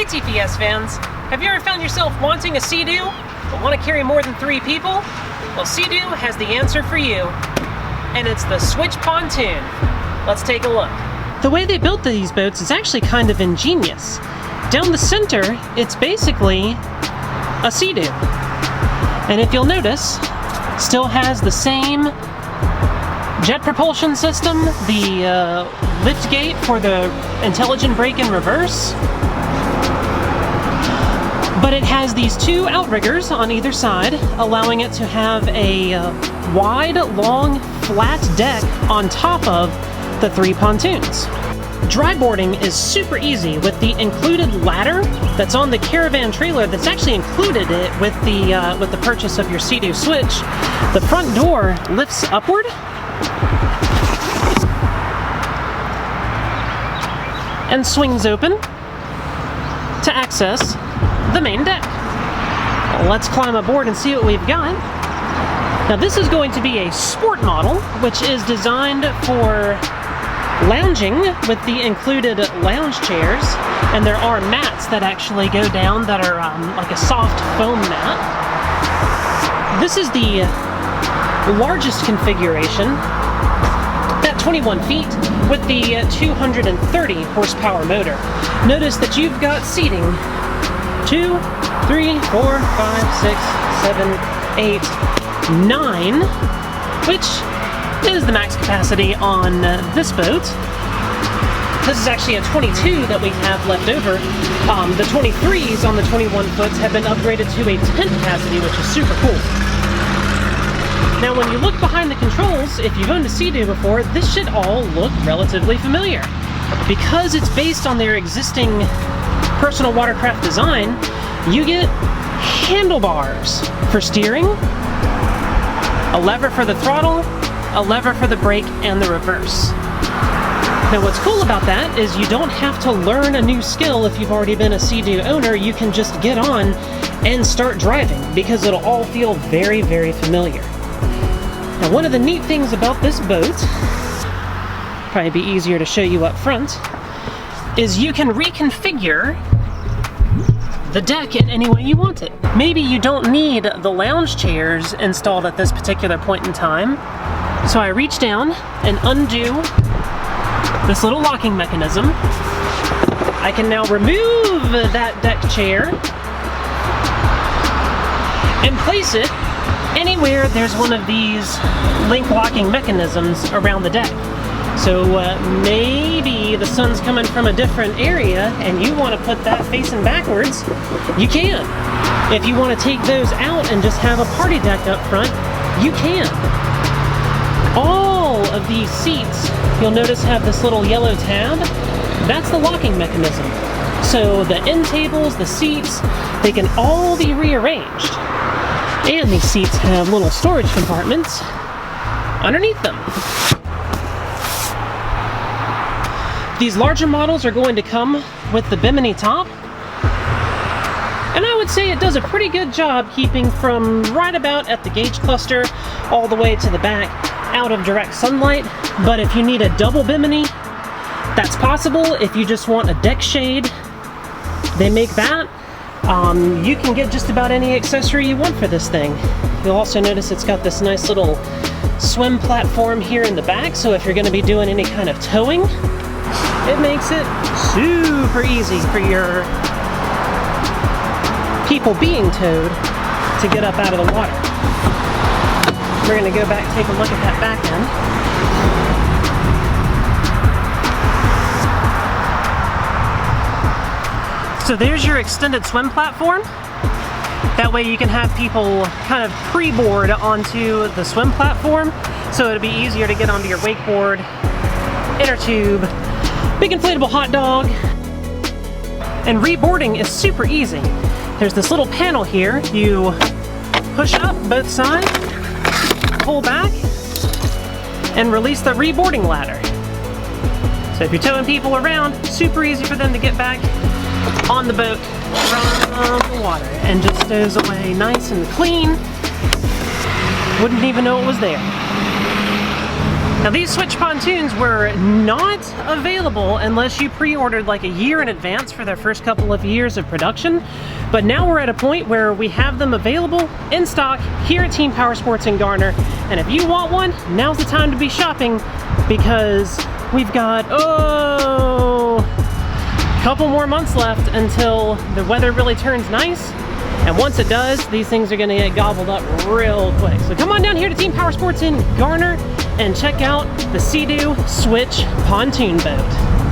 Hey TPS fans, have you ever found yourself wanting a Sea-Doo, but want to carry more than 3 people? Well, Sea-Doo has the answer for you, and it's the Switch Pontoon. Let's take a look. The way they built these boats is actually kind of ingenious. Down the center, it's basically a Sea-Doo. And if you'll notice, still has the same jet propulsion system, the lift gate for the intelligent brake in reverse. But it has these 2 outriggers on either side, allowing it to have a wide, long, flat deck on top of the 3 pontoons. Dryboarding is super easy with the included ladder that's on the caravan trailer that's actually included with the purchase of your Sea-Doo Switch. The front door lifts upward and swings open to access the main deck. Let's climb aboard and see what we've got. Now this is going to be a sport model, which is designed for lounging with the included lounge chairs, and there are mats that actually go down that are like a soft foam mat. This is the largest configuration at 21 feet with the 230 horsepower motor. Notice that you've got seating 2, 3, 4, 5, 6, 7, 8, 9, which is the max capacity on this boat. This is actually a 22 that we have left over. The 23s on the 21 foots have been upgraded to a 10 capacity, which is super cool. Now when you look behind the controls, if you've owned a Sea-Doo before, this should all look relatively familiar. Because it's based on their existing personal watercraft design, you get handlebars for steering, a lever for the throttle, a lever for the brake and the reverse. Now what's cool about that is you don't have to learn a new skill if you've already been a Sea-Doo owner. You can just get on and start driving because it'll all feel very, very familiar. Now one of the neat things about this boat, probably be easier to show you up front, is you can reconfigure the deck in any way you want it. Maybe you don't need the lounge chairs installed at this particular point in time, so I reach down and undo this little locking mechanism. I can now remove that deck chair and place it anywhere there's one of these link locking mechanisms around the deck. So maybe the sun's coming from a different area and you want to put that facing backwards, you can. If you want to take those out and just have a party deck up front, you can. All of these seats, you'll notice, have this little yellow tab. That's the locking mechanism. So the end tables, the seats, they can all be rearranged. And these seats have little storage compartments underneath them. These larger models are going to come with the bimini top, and I would say it does a pretty good job keeping from right about at the gauge cluster all the way to the back out of direct sunlight. But if you need a double bimini, that's possible. If you just want a deck shade, they make that. You can get just about any accessory you want for this thing. You'll also notice it's got this nice little swim platform here in the back, so if you're going to be doing any kind of towing, it makes it super easy for your people being towed to get up out of the water. We're going to go back and take a look at that back end. So there's your extended swim platform. That way you can have people kind of pre-board onto the swim platform, so it'll be easier to get onto your wakeboard, inner tube, big inflatable hot dog. And reboarding is super easy. There's this little panel here. You push up both sides, pull back, and release the reboarding ladder. So if you're towing people around, super easy for them to get back on the boat from the water, and just stows away nice and clean. Wouldn't even know it was there. Now these Switch pontoons were not available unless you pre-ordered like a year in advance for their first couple of years of production, but now we're at a point where we have them available in stock here at Team Powersports in Garner, and if you want one, now's the time to be shopping because we've got, a couple more months left until the weather really turns nice. And once it does, these things are gonna get gobbled up real quick. So come on down here to Team Powersports in Garner and check out the Sea-Doo Switch Pontoon boat.